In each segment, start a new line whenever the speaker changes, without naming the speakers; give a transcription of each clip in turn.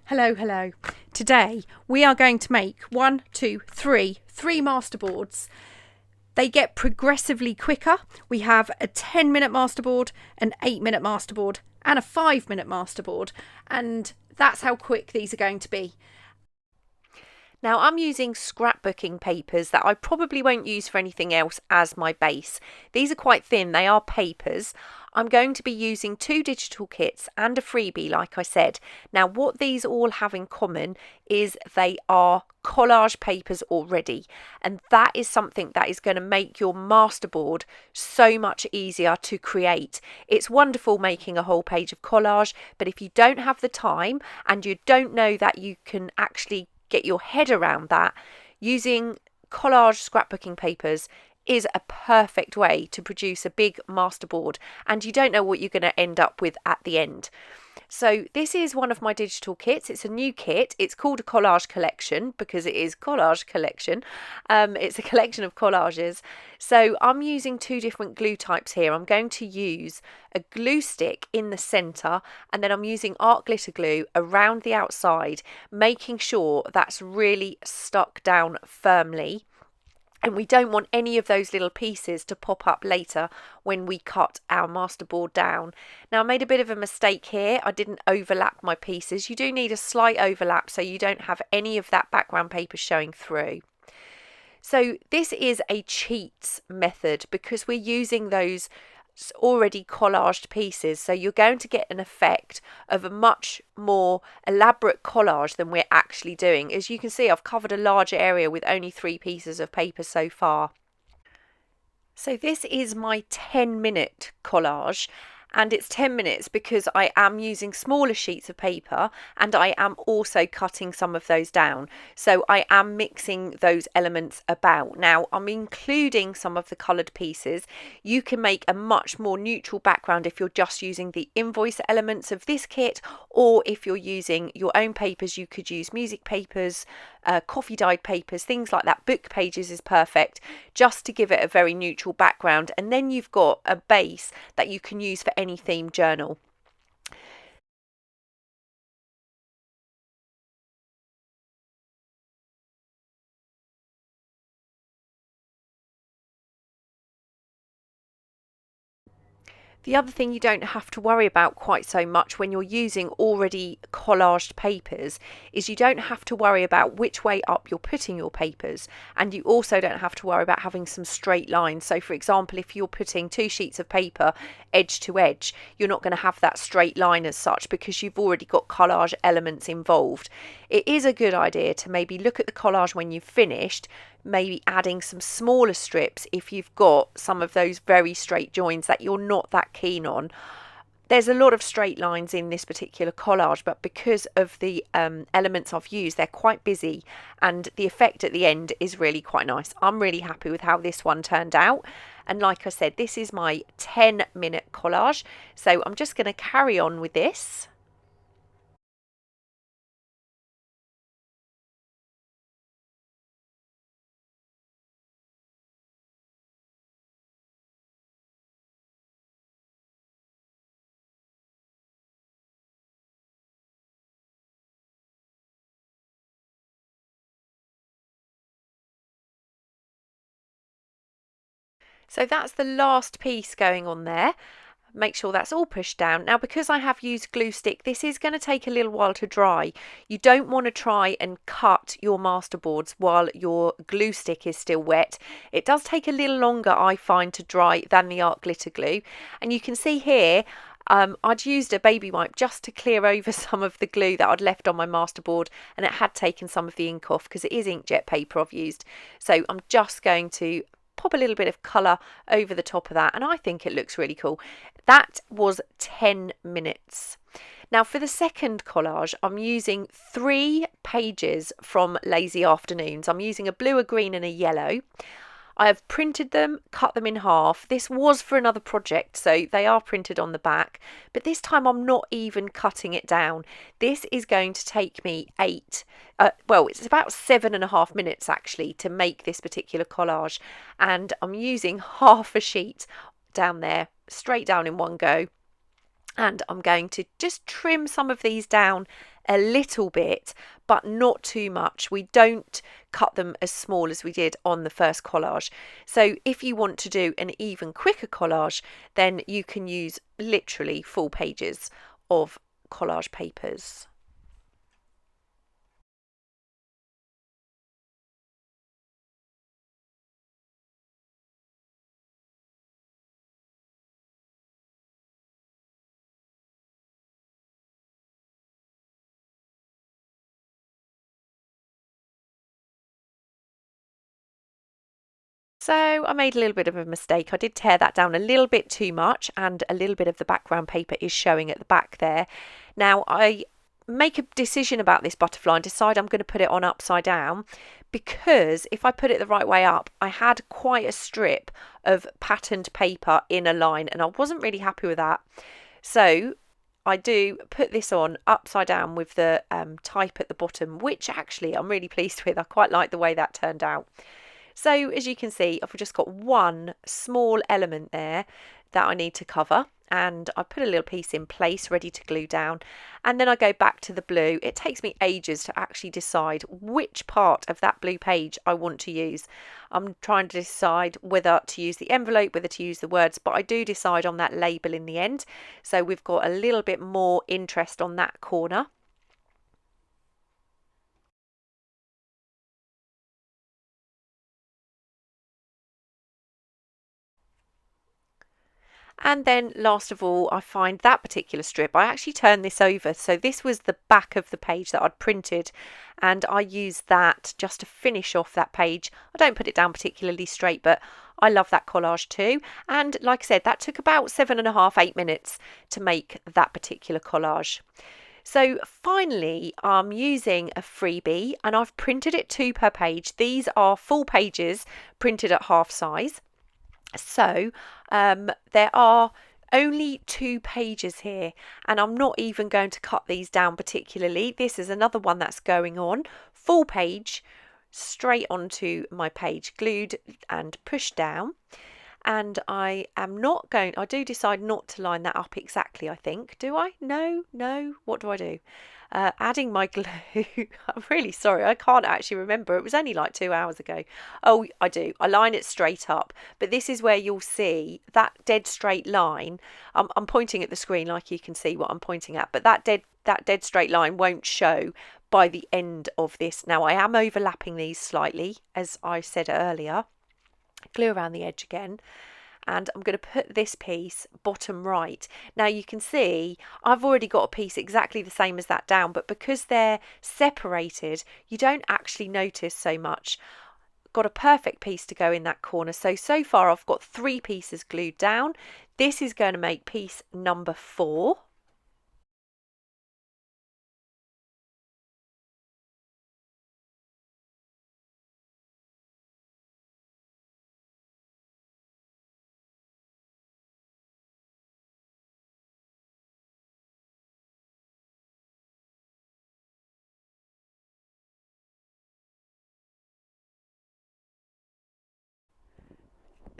Hello, hello. Today we are going to make three masterboards. They get progressively quicker. We have a 10-minute masterboard, an 8-minute masterboard, and a 5-minute masterboard. And that's how quick these are going to be. Now I'm using scrapbooking papers that I probably won't use for anything else as my base. These are quite thin, they are papers. I'm going to be using 2 digital kits and a freebie, like I said. Now what these all have in common is they are collage papers already, and that is something that is going to make your masterboard so much easier to create. It's wonderful making a whole page of collage, but if you don't have the time and you don't know that you can actually get your head around that, using collage scrapbooking papers is a perfect way to produce a big masterboard, and you don't know what you're going to end up with at the end. So this is one of my digital kits. It's a new kit. It's called a Collage Collection because it is Collage Collection. It's a collection of collages. So I'm using 2 different glue types here. I'm going to use a glue stick in the centre, and then I'm using art glitter glue around the outside, making sure that's really stuck down firmly. And we don't want any of those little pieces to pop up later when we cut our masterboard down. Now I made a bit of a mistake here. I didn't overlap my pieces. You do need a slight overlap so you don't have any of that background paper showing through. So this is a cheats method because we're using those already collaged pieces, so you're going to get an effect of a much more elaborate collage than we're actually doing. As you can see, I've covered a larger area with only 3 pieces of paper so far. So this is my 10-minute collage, and it's 10 minutes because I am using smaller sheets of paper and I am also cutting some of those down. So I am mixing those elements about. Now I'm including some of the coloured pieces. You can make a much more neutral background if you're just using the invoice elements of this kit, or if you're using your own papers, you could use music papers, coffee dyed papers, things like that. Book pages is perfect just to give it a very neutral background, and then you've got a base that you can use for any theme journal. The other thing you don't have to worry about quite so much when you're using already collaged papers is you don't have to worry about which way up you're putting your papers, and you also don't have to worry about having some straight lines. So for example, if you're putting 2 sheets of paper edge to edge, you're not going to have that straight line as such because you've already got collage elements involved. It is a good idea to maybe look at the collage when you've finished, maybe adding some smaller strips if you've got some of those very straight joins that you're not that keen on. There's a lot of straight lines in this particular collage, but because of the elements I've used, they're quite busy, and the effect at the end is really quite nice. I'm really happy with how this one turned out, and like I said, this is my 10-minute collage, so I'm just going to carry on with this. So that's the last piece going on there. Make sure that's all pushed down. Now because I have used glue stick, this is going to take a little while to dry. You don't want to try and cut your masterboards while your glue stick is still wet. It does take a little longer, I find, to dry than the art glitter glue. And you can see here I'd used a baby wipe just to clear over some of the glue that I'd left on my masterboard, and it had taken some of the ink off because it is inkjet paper I've used. So I'm just going to pop a little bit of colour over the top of that, and I think it looks really cool. That was 10 minutes. Now for the second collage, I'm using 3 pages from Lazy Afternoons. I'm using a blue, a green and a yellow. I have printed them, cut them in half. This was for another project, so they are printed on the back, but this time I'm not even cutting it down. This is going to take me it's about 7.5 minutes actually to make this particular collage, and I'm using half a sheet down there, straight down in one go. And I'm going to just trim some of these down a little bit, but not too much. We don't cut them as small as we did on the first collage. So if you want to do an even quicker collage, then you can use literally full pages of collage papers. So I made a little bit of a mistake. I did tear that down a little bit too much, and a little bit of the background paper is showing at the back there. Now I make a decision about this butterfly and decide I'm going to put it on upside down, because if I put it the right way up, I had quite a strip of patterned paper in a line and I wasn't really happy with that. So I do put this on upside down with the type at the bottom, which actually I'm really pleased with. I quite like the way that turned out. So as you can see, I've just got one small element there that I need to cover, and I put a little piece in place ready to glue down, and then I go back to the blue. It takes me ages to actually decide which part of that blue page I want to use. I'm trying to decide whether to use the envelope, whether to use the words, but I do decide on that label in the end. So we've got a little bit more interest on that corner. And then last of all, I find that particular strip. I actually turned this over. So this was the back of the page that I'd printed, and I used that just to finish off that page. I don't put it down particularly straight, but I love that collage too. And like I said, that took about 7.5, 8 minutes to make that particular collage. So finally, I'm using a freebie, and I've printed it 2 per page. These are full pages printed at half size. So there are only 2 pages here, and I'm not even going to cut these down particularly. This is another one that's going on, full page, straight onto my page, glued and pushed down. And I do decide not to line that up exactly, I think. Do I? No. What do I do? Adding my glue. I'm really sorry, I can't actually remember. It was only like 2 hours ago. Oh, I do. I line it straight up. But this is where you'll see that dead straight line. I'm pointing at the screen like you can see what I'm pointing at. But that dead straight line won't show by the end of this. Now, I am overlapping these slightly, as I said earlier. Glue around the edge again, and I'm going to put this piece bottom right. Now you can see I've already got a piece exactly the same as that down, but because they're separated, you don't actually notice so much. Got a perfect piece to go in that corner. So far I've got 3 pieces glued down. This is going to make piece number 4.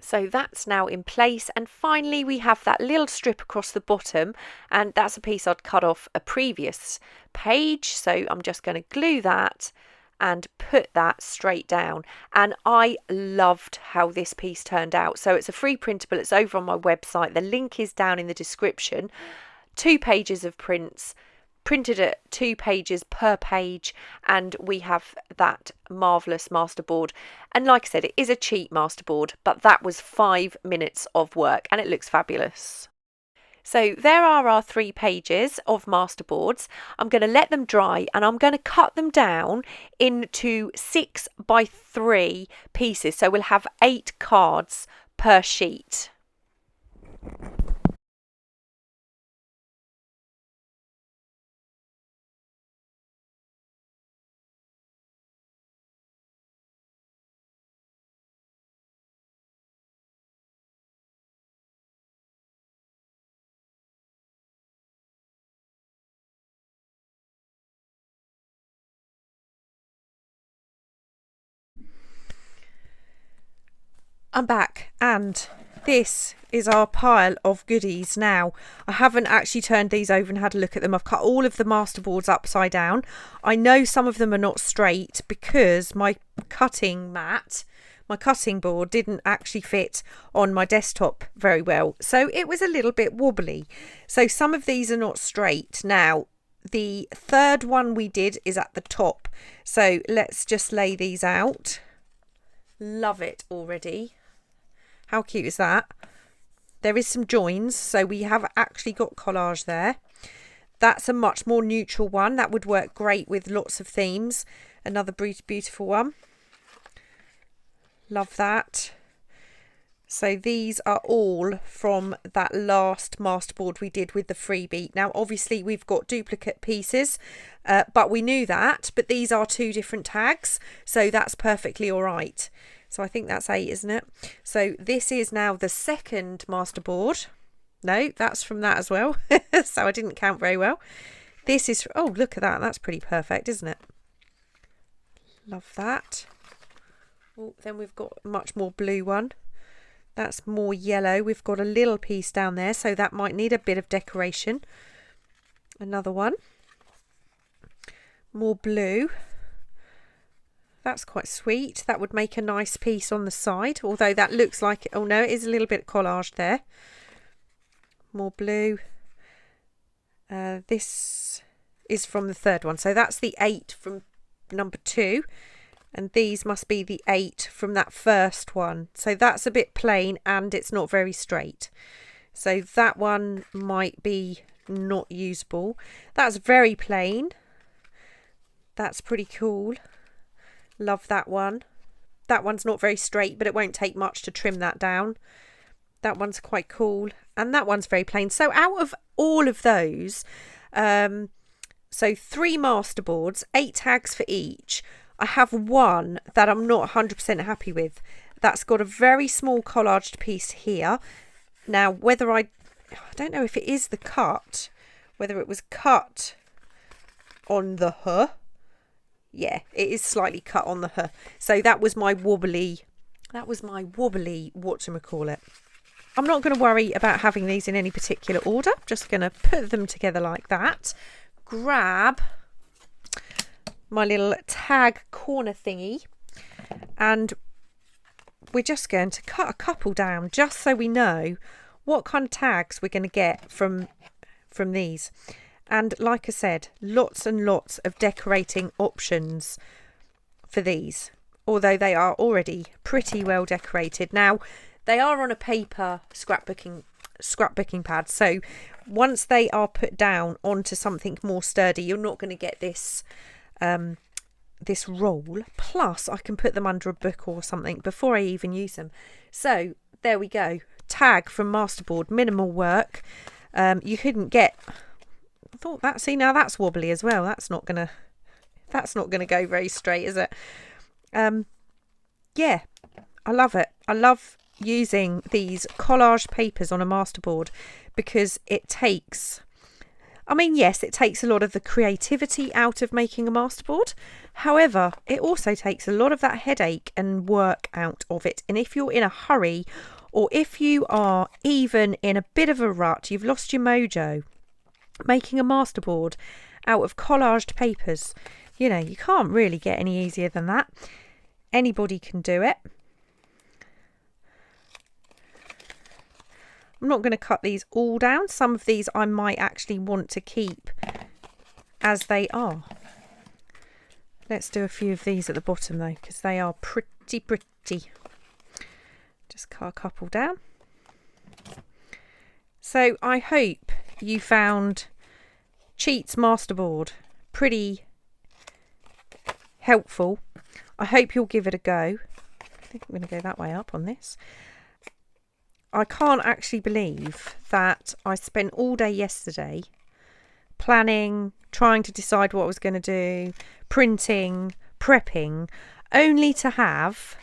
So that's now in place, and finally we have that little strip across the bottom, and that's a piece I'd cut off a previous page. So I'm just going to glue that and put that straight down, and I loved how this piece turned out. So it's a free printable, it's over on my website, the link is down in the description. 2 pages of prints, printed at 2 pages per page, and we have that marvellous masterboard. And like I said, it is a cheap masterboard, but that was 5 minutes of work, and it looks fabulous. So there are our 3 pages of masterboards. I'm going to let them dry, and I'm going to cut them down into 6 by 3 pieces. So we'll have 8 cards per sheet. I'm back, and this is our pile of goodies. Now, I haven't actually turned these over and had a look at them. I've cut all of the Masterboards upside down. I know some of them are not straight because my cutting mat, my cutting board didn't actually fit on my desktop very well. So it was a little bit wobbly. So some of these are not straight. Now, the third one we did is at the top. So let's just lay these out. Love it already. How cute is that? There is some joins, so we have actually got collage there. That's a much more neutral one. That would work great with lots of themes. Another beautiful one. Love that. So these are all from that last masterboard we did with the freebie. Now, obviously, we've got duplicate pieces, but we knew that. But these are 2 different tags, so that's perfectly all right. So I think that's 8, isn't it? So this is now the second masterboard. No, that's from that as well. So I didn't count very well. This is, oh, look at that. That's pretty perfect, isn't it? Love that. Oh, then we've got a much more blue one. That's more yellow. We've got a little piece down there, so that might need a bit of decoration. Another one. More blue. That's quite sweet. That would make a nice piece on the side, although that looks like, oh no, it is a little bit collaged there. More blue. This is from the third one, so that's the 8 from number 2. And these must be the 8 from that first one. So that's a bit plain and it's not very straight. So that one might be not usable. That's very plain. That's pretty cool. Love that one. That one's not very straight, but it won't take much to trim that down. That one's quite cool. And that one's very plain. So out of all of those, so 3 masterboards, 8 tags for each. I have one that I'm not 100% happy with. That's got a very small collaged piece here. Now, whether I don't know if it is the cut, whether it was cut on the huh. Yeah, it is slightly cut on the huh. So that was my wobbly, whatchamacallit. I'm not going to worry about having these in any particular order. Just going to put them together like that. Grab my little tag corner thingy, and we're just going to cut a couple down just so we know what kind of tags we're going to get from these. And like I said, lots and lots of decorating options for these, although they are already pretty well decorated. Now, they are on a paper scrapbooking pad, so once they are put down onto something more sturdy, you're not going to get this this roll. Plus, I can put them under a book or something before I even use them. So there we go. Tag from Masterboard, minimal work. You couldn't get. I thought that. See, now that's wobbly as well. That's not gonna go very straight, is it? Yeah, I love it. I love using these collage papers on a masterboard because it takes. I mean, yes, it takes a lot of the creativity out of making a masterboard. However, it also takes a lot of that headache and work out of it. And if you're in a hurry, or if you are even in a bit of a rut, you've lost your mojo, making a masterboard out of collaged papers, you know, you can't really get any easier than that. Anybody can do it. I'm not going to cut these all down. Some of these I might actually want to keep as they are. Let's do a few of these at the bottom though, because they are pretty. Just cut a couple down. So I hope you found Cheat's Masterboard pretty helpful. I hope you'll give it a go. I think I'm going to go that way up on this. I can't actually believe that I spent all day yesterday planning, trying to decide what I was going to do, printing, prepping, only to have,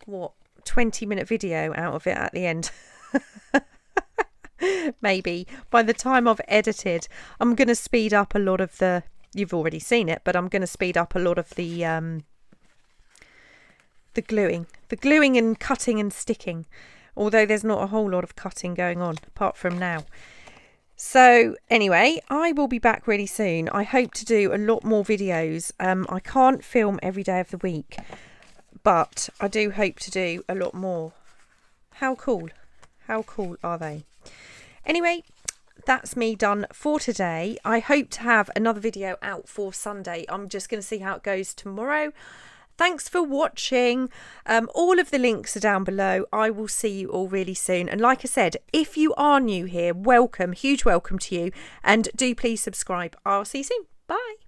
20-minute video out of it at the end. Maybe. By the time I've edited, I'm going to speed up a lot of the, you've already seen it, but I'm going to speed up a lot of the gluing and cutting and sticking. although there's not a whole lot of cutting going on apart from now. So anyway, I will be back really soon. I hope to do a lot more videos. I can't film every day of the week, but I do hope to do a lot more. How cool are they? Anyway, that's me done for today. I hope to have another video out for Sunday. I'm just going to see how it goes tomorrow. Thanks for watching. All of the links are down below. I will see you all really soon. And like I said, if you are new here, welcome, huge welcome to you. And do please subscribe. I'll see you soon. Bye.